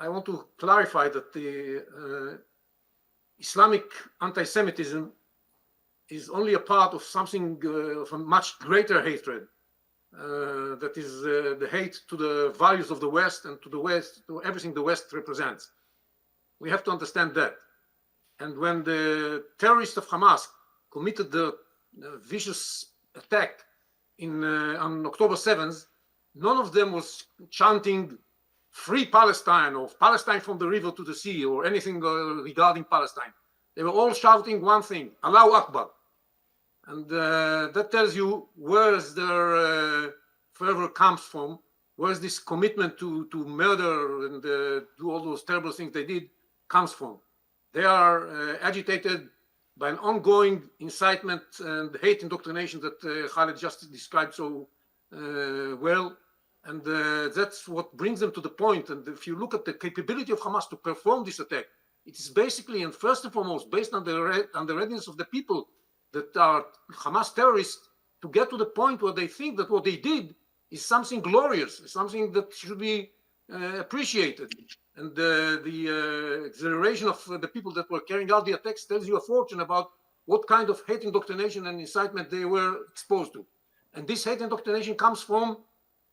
I want to clarify that the Islamic anti-Semitism is only a part of something of a much greater hatred. That is the hate to the values of the West and to the West, to everything the West represents. We have to understand that. And when the terrorists of Hamas committed the vicious attack on October 7th, none of them was chanting free Palestine or Palestine from the river to the sea or anything regarding Palestine. They were all shouting one thing, Allahu Akbar. And that tells you where their fervor comes from, where this commitment to murder and do all those terrible things they did comes from. They are agitated by an ongoing incitement and hate indoctrination that Khaled just described so well. And that's what brings them to the point. And if you look at the capability of Hamas to perform this attack, it is basically and first and foremost based on the readiness of the people that are Hamas terrorists to get to the point where they think that what they did is something glorious, something that should be appreciated. And the exhilaration of the people that were carrying out the attacks tells you a fortune about what kind of hate indoctrination and incitement they were exposed to. And this hate indoctrination comes from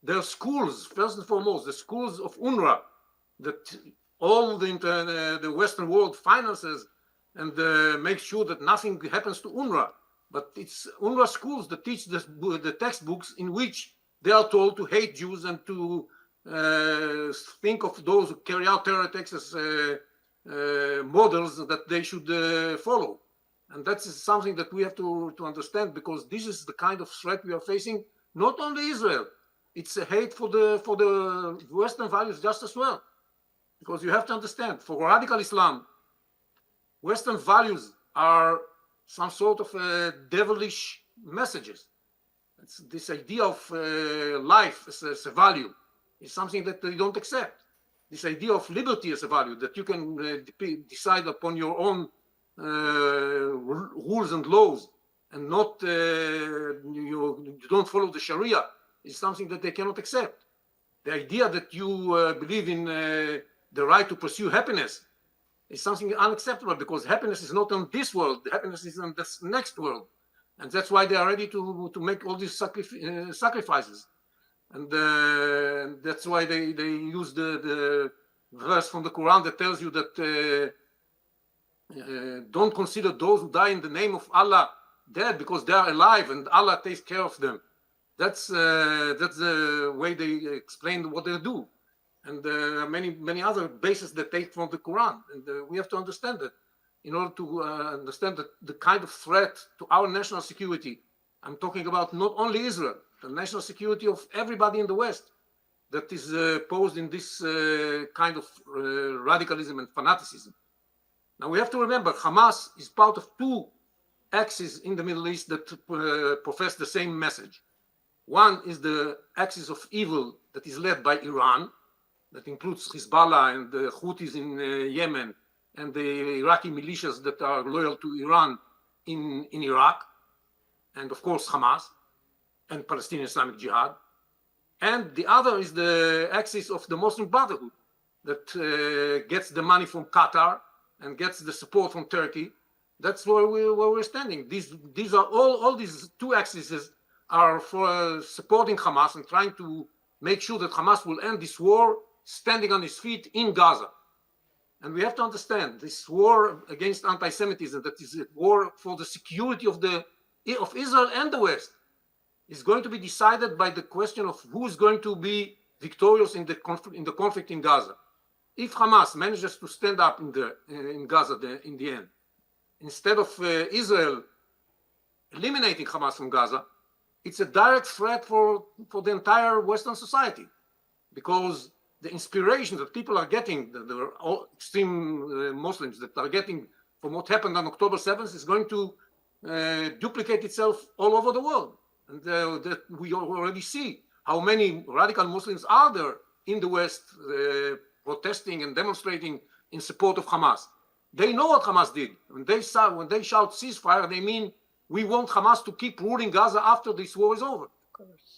their schools, first and foremost, the schools of UNRWA, that all the Western world finances and makes sure that nothing happens to UNRWA. But it's UNRWA schools that teach the textbooks in which they are told to hate Jews and to think of those who carry out terror attacks as models that they should follow. And that's something that we have to understand, because this is the kind of threat we are facing, not only Israel. It's a hate for the Western values just as well. Because you have to understand, for radical Islam, Western values are some sort of devilish messages. It's this idea of life as a value is something that they don't accept. This idea of liberty as a value, that you can decide upon your own rules and laws and not you don't follow the Sharia, is something that they cannot accept. The idea that you believe in the right to pursue happiness is something unacceptable, because happiness is not on this world, happiness is on this next world. And that's why they are ready to make all these sacrifices. And that's why they use the verse from the Quran that tells you that don't consider those who die in the name of Allah dead, because they are alive and Allah takes care of them. That's the way they explain what they do. And many other bases that take from the Quran. And we have to understand that in order to understand that the kind of threat to our national security, I'm talking about not only Israel, the national security of everybody in the West, that is posed in this kind of radicalism and fanaticism. Now we have to remember, Hamas is part of two axes in the Middle East that profess the same message. One is the axis of evil that is led by Iran, that includes Hezbollah and the Houthis in Yemen and the Iraqi militias that are loyal to Iran in Iraq, and of course Hamas and Palestinian Islamic Jihad. And the other is the axis of the Muslim Brotherhood that gets the money from Qatar and gets the support from Turkey. That's where we're standing. These are all these two axes are for supporting Hamas and trying to make sure that Hamas will end this war standing on its feet in Gaza. And we have to understand this war against anti-Semitism, that is a war for the security of Israel and the West, is going to be decided by the question of who is going to be victorious in the conflict in Gaza. If Hamas manages to stand up in Gaza in the end, instead of Israel eliminating Hamas from Gaza, it's a direct threat for the entire Western society, because the inspiration that people are getting, the extreme Muslims that are getting from what happened on October 7th, is going to duplicate itself all over the world. And that we already see how many radical Muslims are there in the West protesting and demonstrating in support of Hamas. They know what Hamas did. When they shout ceasefire, they mean we want Hamas to keep ruling Gaza after this war is over.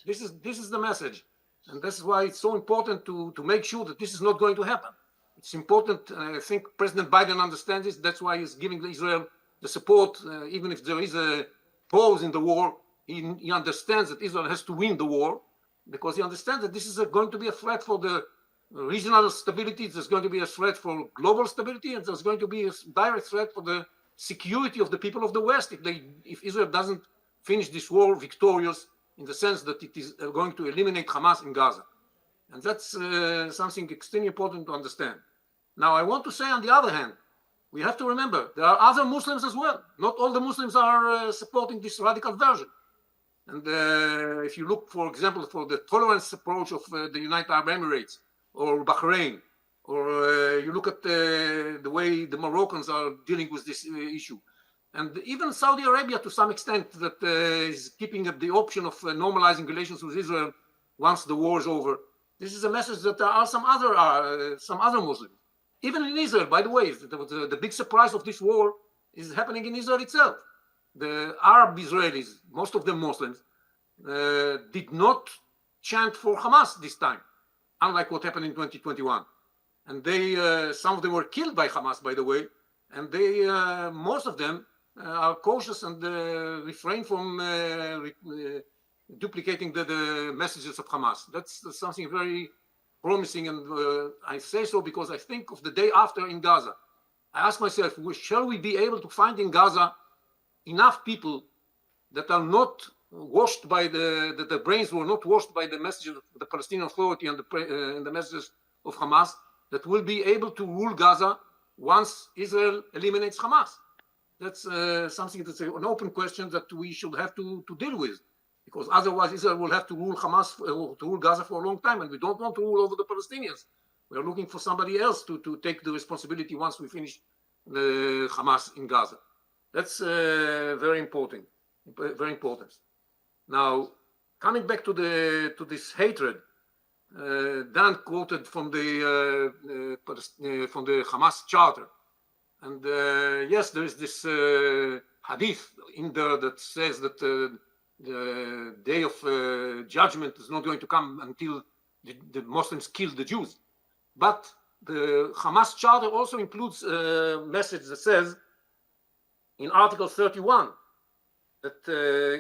This is the message. And that's why it's so important to make sure that this is not going to happen. It's important. I think President Biden understands this. That's why he's giving Israel the support, even if there is a pause in the war. He understands that Israel has to win the war because he understands that this is going to be a threat for the regional stability. There's going to be a threat for global stability, and there's going to be a direct threat for the security of the people of the West if Israel doesn't finish this war victorious, in the sense that it is going to eliminate Hamas in Gaza. And that's something extremely important to understand. Now, I want to say, on the other hand, we have to remember there are other Muslims as well. Not all the Muslims are supporting this radical version. And if you look, for example, for the tolerance approach of the United Arab Emirates or Bahrain, or you look at the way the Moroccans are dealing with this issue, and even Saudi Arabia to some extent that is keeping up the option of normalizing relations with Israel once the war is over. This is a message that there are some other Muslims. Even in Israel, by the way, the big surprise of this war is happening in Israel itself. The Arab Israelis, most of them Muslims, did not chant for Hamas this time, unlike what happened in 2021. And some of them were killed by Hamas, by the way, and most of them are cautious and refrain from duplicating the messages of Hamas. That's something very promising, and I say so because I think of the day after in Gaza. I ask myself, shall we be able to find in Gaza enough people that are not washed by that the brains were not washed by the messages of the Palestinian Authority and the messages of Hamas, that will be able to rule Gaza once Israel eliminates Hamas? That's something that's an open question that we should have to deal with, because otherwise Israel will have to rule to rule Gaza for a long time, and we don't want to rule over the Palestinians. We are looking for somebody else to take the responsibility once we finish the Hamas in Gaza. That's very important. Very important. Now, coming back to this hatred, Dan quoted from the Hamas charter, and yes, there is this hadith in there that says that the day of judgment is not going to come until the Muslims kill the Jews. But the Hamas charter also includes a message that says in Article 31 that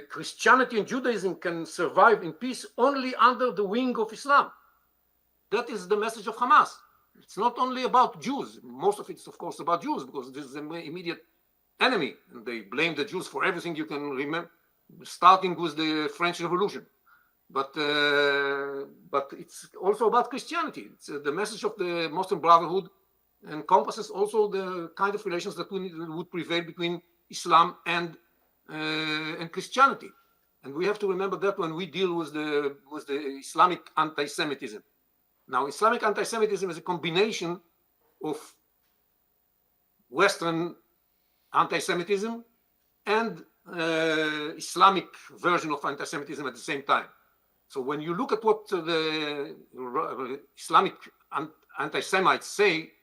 Christianity and Judaism can survive in peace only under the wing of Islam. That is the message of Hamas. It's not only about Jews. Most of it's, of course, about Jews, because this is the immediate enemy, and they blame the Jews for everything you can remember, starting with the French Revolution. But it's also about Christianity. It's the message of the Muslim Brotherhood encompasses also the kind of relations that would prevail between Islam and Christianity. And we have to remember that when we deal with the Islamic anti-Semitism. Now, Islamic anti-Semitism is a combination of Western anti-Semitism and Islamic version of anti-Semitism at the same time. So when you look at what the Islamic anti-Semites say,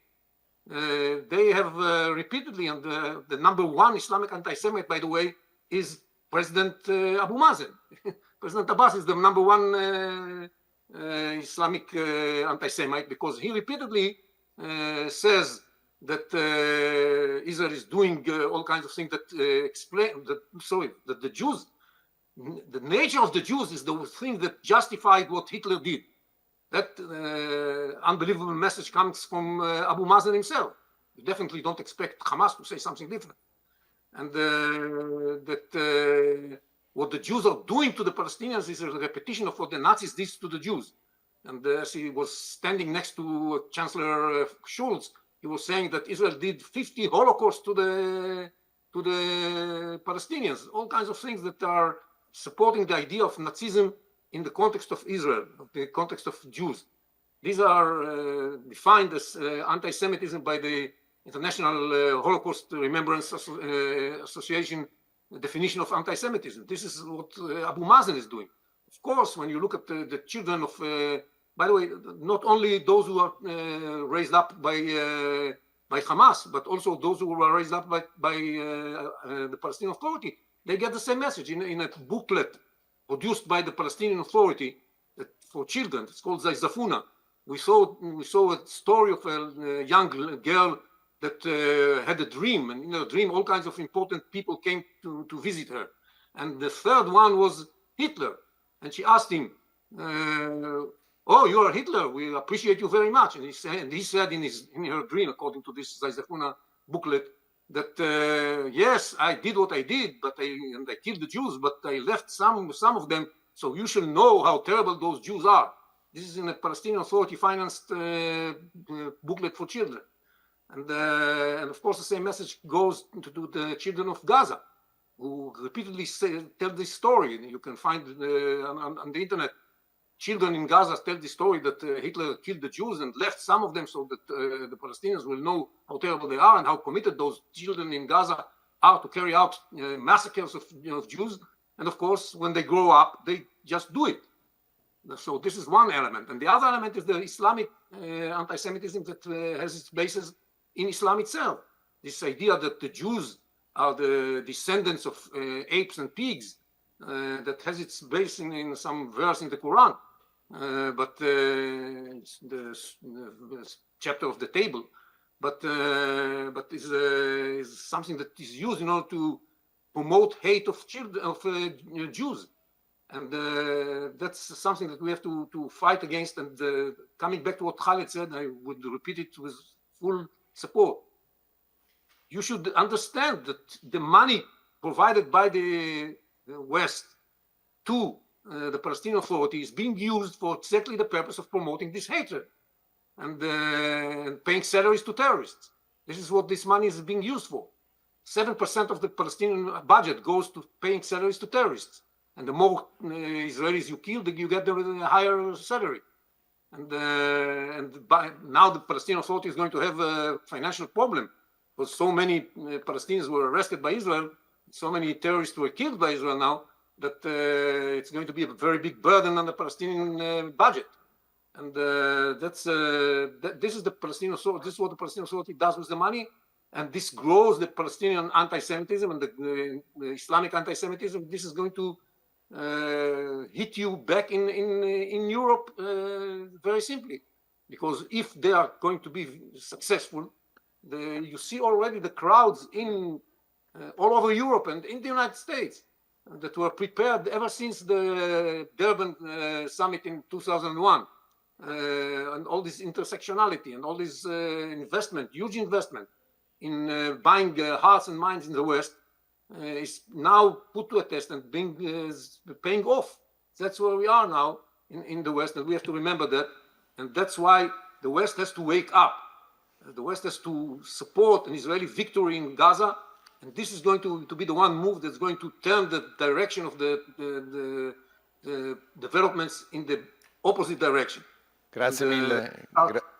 they have repeatedly, and the number one Islamic anti-Semite, by the way, is President Abu Mazen. President Abbas is the number one Islamic anti-Semite, because he repeatedly says that Israel is doing all kinds of things that explain that the Jews, the nature of the Jews is the thing that justified what Hitler did. That unbelievable message comes from Abu Mazen himself. You definitely don't expect Hamas to say something different. And what the Jews are doing to the Palestinians is a repetition of what the Nazis did to the Jews. And as he was standing next to Chancellor Schulz, he was saying that Israel did 50 Holocausts to the Palestinians, all kinds of things that are supporting the idea of Nazism in the context of Israel, of the context of Jews. These are defined as anti-Semitism by the International Holocaust Remembrance Association definition of anti-Semitism. This is what Abu Mazen is doing. Of course, when you look at the children of, by the way, not only those who are raised up by Hamas, but also those who were raised up by the Palestinian Authority, they get the same message in a booklet produced by the Palestinian Authority for children. It's called Zayzafuna. we saw a story of a young girl that had a dream, and in her dream all kinds of important people came to visit her. And the third one was Hitler. And she asked him, oh, you are Hitler, we appreciate you very much. And he said in her dream, according to this Zayzafuna booklet, that yes, I did what I did, and I killed the Jews, but I left some of them, so you should know how terrible those Jews are. This is in a Palestinian Authority financed booklet for children. And of course, the same message goes to the children of Gaza, who repeatedly tell this story. You can find on the internet. Children in Gaza tell the story that Hitler killed the Jews and left some of them so that the Palestinians will know how terrible they are and how committed those children in Gaza are to carry out massacres of Jews. And of course, when they grow up, they just do it. So this is one element. And the other element is the Islamic anti-Semitism that has its basis in Islam itself. This idea that the Jews are the descendants of apes and pigs, that has its base in some verse in the Quran. But it's the chapter of the table, but is something that is used in order to promote hate of children of Jews, and that's something that we have to fight against. And coming back to what Khaled said, I would repeat it with full support. You should understand that the money provided by the West to the Palestinian Authority is being used for exactly the purpose of promoting this hatred and paying salaries to terrorists. This is what this money is being used for. 7% of the Palestinian budget goes to paying salaries to terrorists. And the more Israelis you kill, you get the higher salary. And now the Palestinian Authority is going to have a financial problem because so many Palestinians were arrested by Israel, so many terrorists were killed by Israel now, that it's going to be a very big burden on the Palestinian budget. And this is the Palestinian Authority. This is what the Palestinian Authority does with the money, and this grows the Palestinian anti-Semitism and the Islamic anti-Semitism. This is going to hit you back in Europe very simply, because if they are going to be successful, you see already the crowds in all over Europe and in the United States that were prepared ever since the Durban summit in 2001, and all this intersectionality and all this huge investment in buying hearts and minds in the West is now put to a test and paying off. That's where we are now in the West, and we have to remember that. And that's why the West has to wake up. The West has to support an Israeli victory in Gaza. And this is going to be the one move that's going to turn the direction of the developments in the opposite direction. Grazie mille.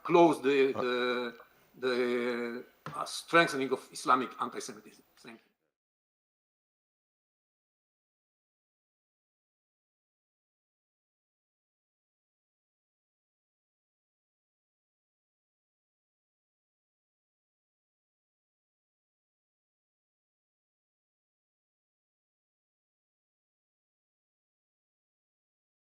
Close the strengthening of Islamic anti-Semitism. Thank you.